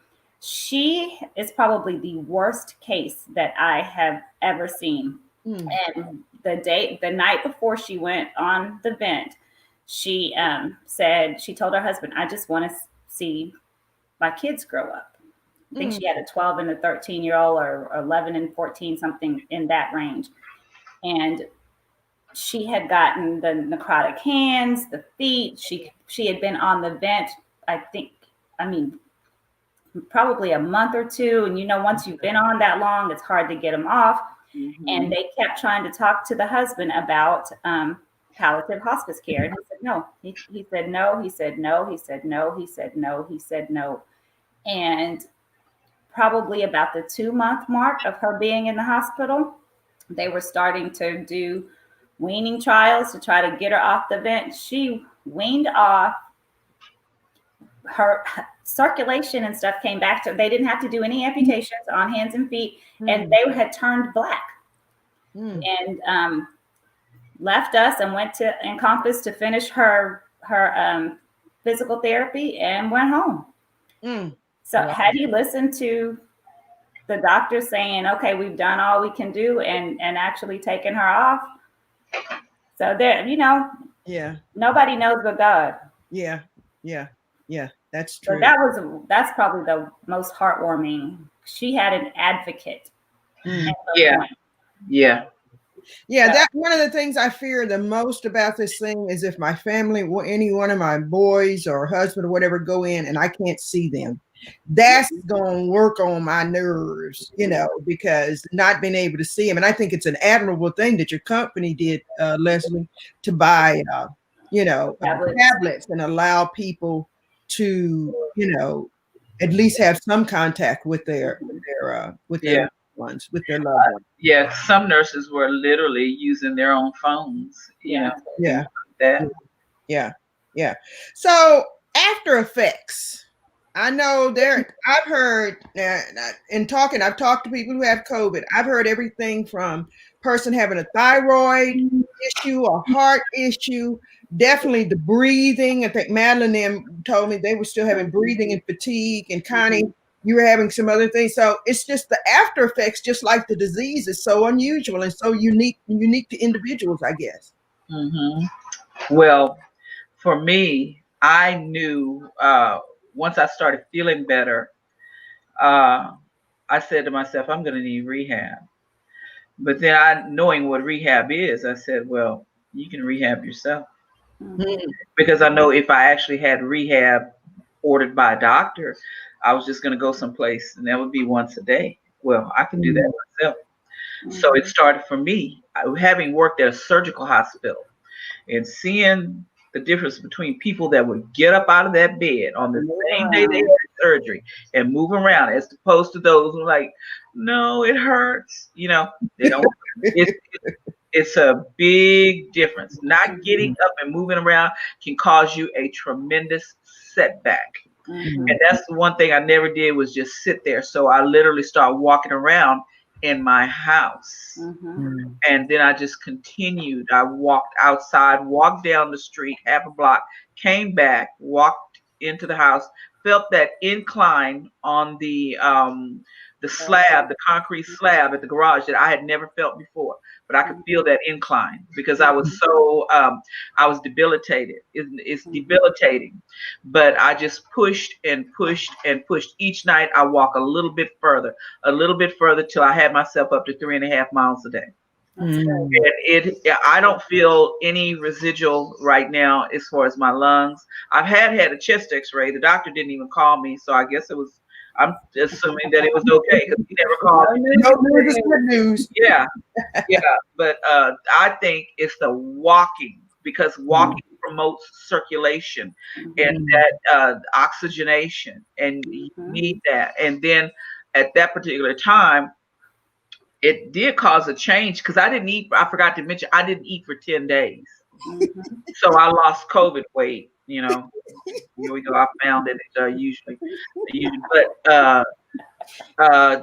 She is probably the worst case that I have ever seen. And the night before she went on the vent, she she told her husband, I just want to see my kids grow up. I think she had a 12 and a 13-year-old, or 11 and 14, something in that range. And she had gotten the necrotic hands, the feet. She had been on the vent, probably a month or two. And once you've been on that long, it's hard to get them off. And they kept trying to talk to the husband about palliative hospice care. And he said no. He said no. He said no. He said no. He said no. He said no. And probably about the 2-month mark of her being in the hospital, they were starting to do weaning trials to try to get her off the vent. She weaned off. Her circulation and stuff came back to. They didn't have to do any amputations on hands and feet, and they had turned black. And left us and went to Encompass to finish her physical therapy and went home. So had he listened to the doctor saying, okay, we've done all we can do, and actually taken her off. So there, nobody knows but God. Yeah. That's true. So that's probably the most heartwarming. She had an advocate. Yeah, that's one of the things I fear the most about this thing is if my family, any one of my boys or husband or whatever, go in and I can't see them. That's going to work on my nerves, because not being able to see them. And I think it's an admirable thing that your company did, Leslie, to buy, tablets and allow people to, at least have some contact with their ones, with their loved ones. Yeah, some nurses were literally using their own phones. Yeah. So after effects, I know I've heard I've talked to people who have COVID. I've heard everything from person having a thyroid issue, a heart issue, definitely the breathing. I think Madeline and them told me they were still having breathing and fatigue, and Connie, you were having some other things. So it's just the after effects, just like the disease, is so unusual and so unique to individuals, I guess. Well, for me, I knew once I started feeling better, I said to myself, I'm going to need rehab. But then knowing what rehab is, I said, well, you can rehab yourself. Because I know if I actually had rehab ordered by a doctor, I was just going to go someplace and that would be once a day. Well, I can do that myself. So it started for me, having worked at a surgical hospital and seeing the difference between people that would get up out of that bed on the same day they had surgery and move around, as opposed to those who are like, no, it hurts. They don't. It's a big difference. Not getting up and moving around can cause you a tremendous setback. And that's the one thing I never did, was just sit there. So I literally started walking around in my house. And then I just continued. I walked outside, walked down the street, half a block, came back, walked into the house, felt that incline on the slab, the concrete slab at the garage that I had never felt before. But I could feel that incline because I was so, I was debilitated. It's debilitating. But I just pushed and pushed and pushed. Each night I walk a little bit further till I had myself up to 3.5 miles a day. And I don't feel any residual right now as far as my lungs. I've had a chest x-ray. The doctor didn't even call me. So I guess I'm assuming that it was okay because he never called me. No news is good news. Yeah. But I think it's the walking, because walking promotes circulation and Mhm. that oxygenation, and you need that. And then at that particular time, it did cause a change because I didn't eat. I forgot to mention I didn't eat for 10 days, Mhm. so I lost COVID weight. Here we go. I found it usually, but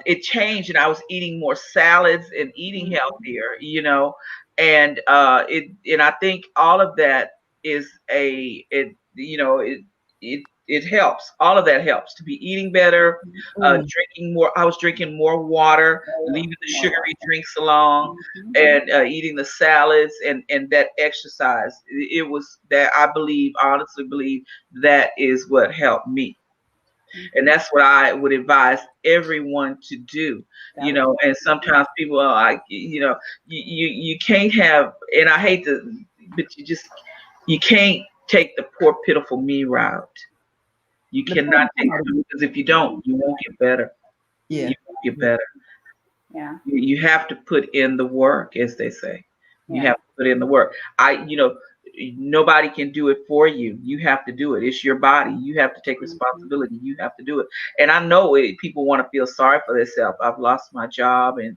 it changed, and I was eating more salads and eating healthier. And I think all of that is it helps. All of that helps to be eating better, drinking more. I was drinking more water, leaving the sugary drinks alone, and eating the salads and that exercise. It was that I honestly believe that is what helped me. And that's what I would advise everyone to do. And sometimes people are like, you can't have, and I hate to, but you can't take the poor pitiful me route. You cannot take it, because if you don't, you won't get better. Yeah. You won't get better. Yeah. You have to put in the work, as they say. You Yeah. have to put in the work. Nobody can do it for you. You have to do it. It's your body. You have to take responsibility. You have to do it. And I know people want to feel sorry for themselves. I've lost my job, and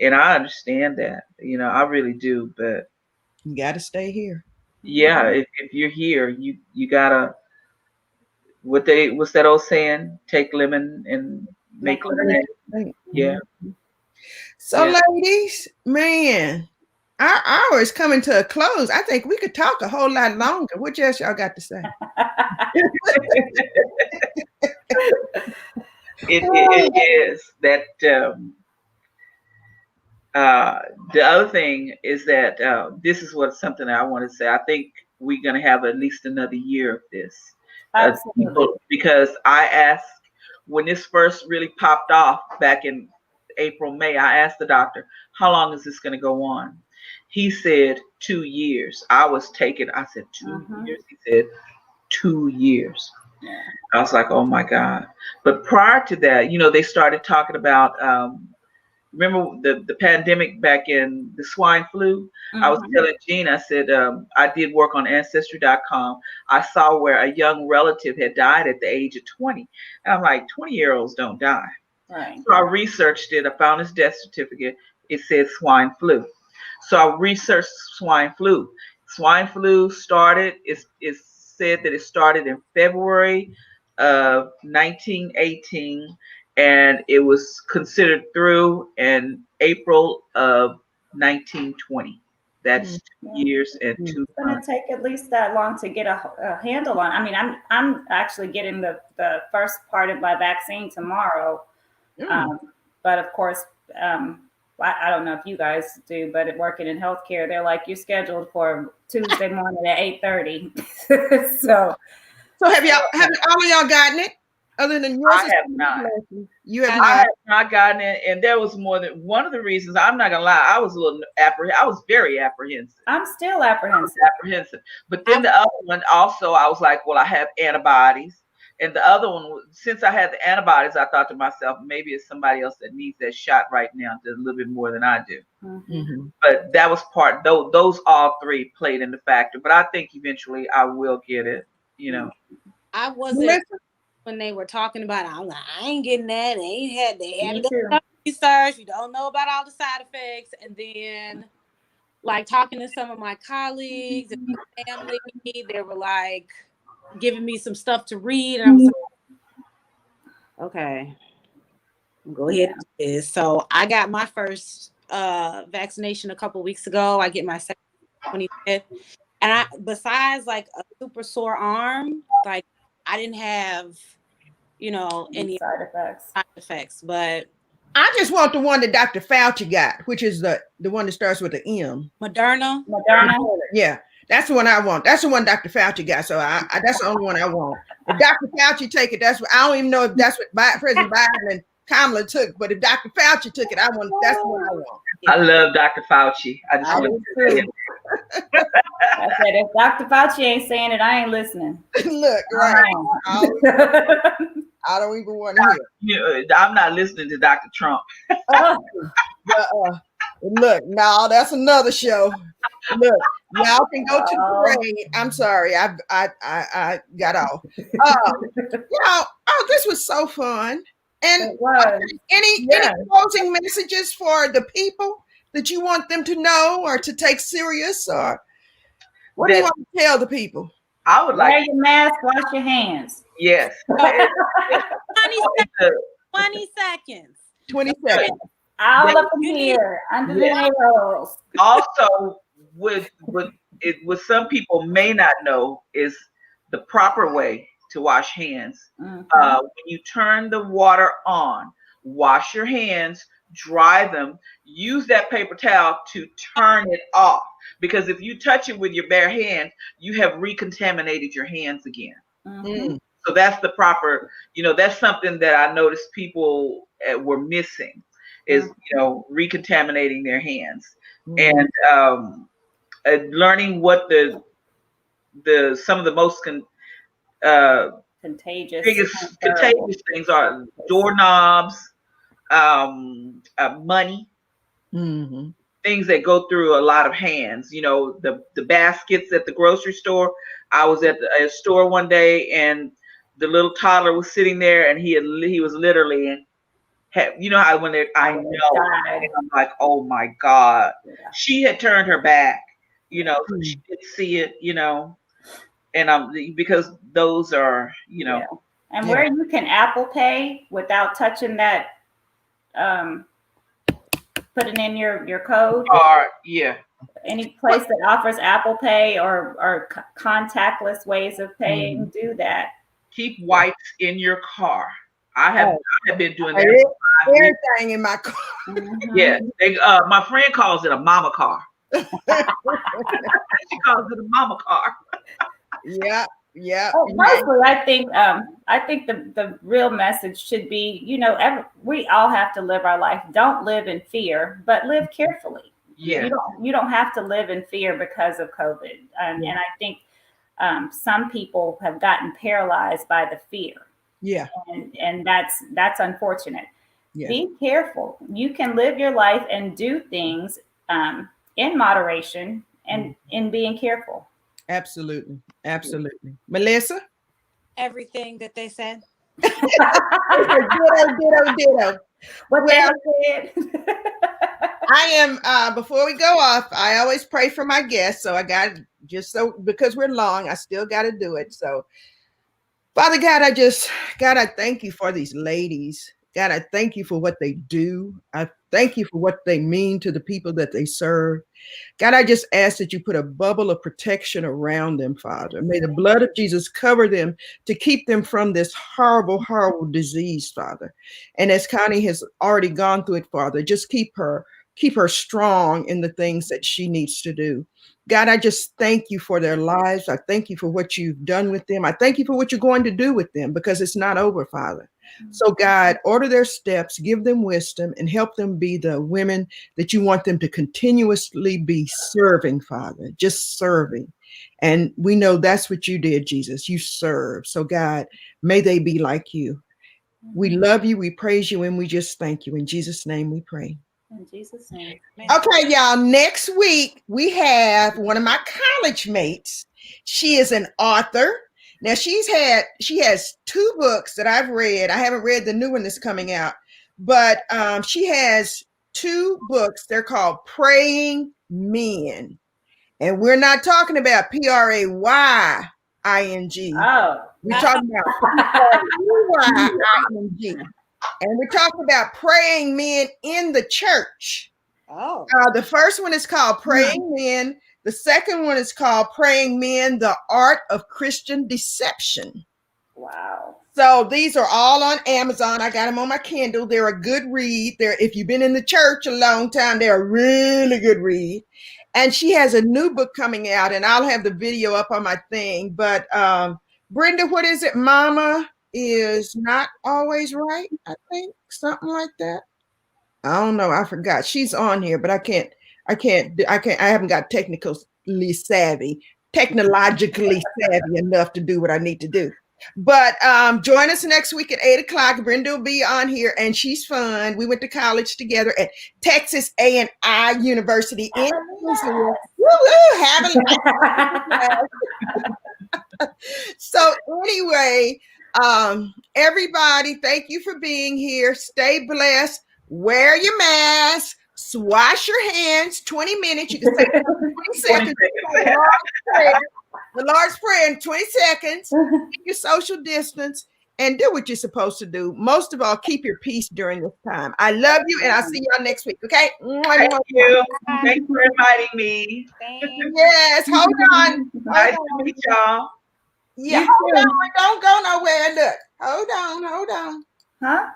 I understand that. I really do. But You got to stay here. yeah, if you're here, you gotta. What's that old saying? Take lemon and make lemonade. Yeah. So, Yeah. ladies, man, our hour is coming to a close. I think we could talk a whole lot longer. What else y'all got to say? It is that the other thing is that this is something that I want to say. I think we're going to have at least another year of this. Absolutely. Because I asked, when this first really popped off back in April, May, I asked the doctor, how long is this going to go on? He said 2 years. I said 2 years. He said 2 years. Yeah. I was like, oh my God. But prior to that, they started talking about, remember the pandemic back in the swine flu? I was telling Jean, I said, I did work on Ancestry.com. I saw where a young relative had died at the age of 20. And I'm like, 20-year-olds don't die. Right. So I researched it. I found his death certificate. It said swine flu. So I researched swine flu. Swine flu started, it's said that it started in February of 1918, and it was considered through in April of 1920. That's 2 years and 2 It's going months. to take at least that long to get a handle on. I mean, I'm actually getting the first part of my vaccine tomorrow. But of course, I don't know if you guys do, but working in healthcare, they're like, you're scheduled for Tuesday morning at 8:30. So have all of y'all gotten it? Other than yours? I have not. You have I not? have not gotten it, and there was more than one of the reasons. I'm not gonna lie, I was a little I was very apprehensive. I'm still apprehensive. But then the other one also, I was like, well, I have antibodies. And the other one, since I had the antibodies, I thought to myself, maybe it's somebody else that needs that shot right now, just a little bit more than I do. But that was those all three played in the factor. But I think eventually I will get it. I wasn't when they were talking about it. I'm like, I ain't getting that. They haven't done research. You don't know about all the side effects. And then, like, talking to some of my colleagues and my family, they were like giving me some stuff to read, and I was like, okay, go ahead and do this. So I got my first vaccination a couple weeks ago. I get my second 25th, and besides like a super sore arm, like I didn't have any side effects. But I just want the one that Dr. Fauci got, which is the one that starts with the M. Moderna. Yeah, that's the one I want. That's the one Dr. Fauci got. So that's the only one I want. If Dr. Fauci take it, that's what I don't even know if that's what President Biden and Kamala took. But if Dr. Fauci took it, that's the one I want. I love Dr. Fauci. I just want to say it. I said, if Dr. Fauci ain't saying it, I ain't listening. Look, right. I don't even want to hear. I'm not listening to Dr. Trump. Look, no, that's another show. Look, Y'all can go to the parade. I'm sorry, I got off. This was so fun. And It was. any closing messages for the people that you want them to know or to take serious, or what do you want to tell the people? I would Wear like your mask, wash your hands. yes. 20 seconds. 20 seconds. All up in here, under the nails. Also, what some people may not know is the proper way to wash hands. Mm-hmm. When you turn the water on, wash your hands, dry them, use that paper towel to turn it off. Because if you touch it with your bare hands, you have recontaminated your hands again. Mm-hmm. So that's the proper, that's something that I noticed people were missing is, recontaminating their hands. And learning what some of the most contagious things are: doorknobs, money, things that go through a lot of hands. The baskets at the grocery store. I was at a store one day, and the little toddler was sitting there, and he was literally. How when I know, and I'm like, oh my God, she had turned her back, so she didn't see it, and because those are, and where you can Apple Pay without touching that, putting in your code, or any place that offers Apple Pay or contactless ways of paying, do that. Keep wipes in your car. I have been doing that. Everything in my car. Yeah, my friend calls it a mama car. She calls it a mama car. Yeah. Mostly, I think the real message should be, we all have to live our life. Don't live in fear, but live carefully. Yeah. You don't have to live in fear because of COVID, and I think some people have gotten paralyzed by the fear. Yeah. And that's unfortunate. Yeah. Be careful. You can live your life and do things in moderation and in being careful. Absolutely. Melissa? Everything that they said. Ditto. What they said. I am, before we go off, I always pray for my guests. So I got, because we're long, I still got to do it. So Father God, I thank you for these ladies. God, I thank you for what they do. I thank you for what they mean to the people that they serve. God, I just ask that you put a bubble of protection around them, Father. May the blood of Jesus cover them to keep them from this horrible, horrible disease, Father. And as Connie has already gone through it, Father, just keep her strong in the things that she needs to do. God, I just thank you for their lives. I thank you for what you've done with them. I thank you for what you're going to do with them, because it's not over, Father. So God, order their steps, give them wisdom, and help them be the women that you want them to continuously be serving, Father, just serving. And we know that's what you did, Jesus. You serve. So God, may they be like you. We love you, we praise you, and we just thank you. In Jesus' name we pray. In Jesus' name. Okay, y'all. Next week, we have one of my college mates. She is an author. Now, she has 2 books that I've read. I haven't read the new one that's coming out, but she has 2 books. They're called Praying Men. And we're not talking about Praying. Oh. We're talking about Praying. And we're talking about praying men in the church. Oh. The first one is called Praying Men. The second one is called Praying Men, the Art of Christian Deception. Wow. So these are all on Amazon. I got them on my Kindle. They're a good read. If you've been in the church a long time, they're a really good read. And she has a new book coming out, and I'll have the video up on my thing. But Brenda, what is it? Mama is not always right, I think. Something like that. I don't know. I forgot. She's on here, but I haven't got technically savvy enough to do what I need to do. But join us next week at 8 o'clock. Brenda will be on here, and she's fun. We went to college together at Texas A&I University in Louisiana. Woo-woo, having So anyway, everybody, thank you for being here. Stay blessed. Wear your mask. Wash your hands. 20 minutes. You can say 20 seconds. The Lord's Prayer in 20 seconds. Keep your social distance and do what you're supposed to do. Most of all, keep your peace during this time. I love you, and I'll see y'all next week. Okay? Thank you. Thanks for inviting me. Yes. Hold on. Nice to meet y'all. Yeah. Hold on. Don't go nowhere. Look. Hold on. Huh?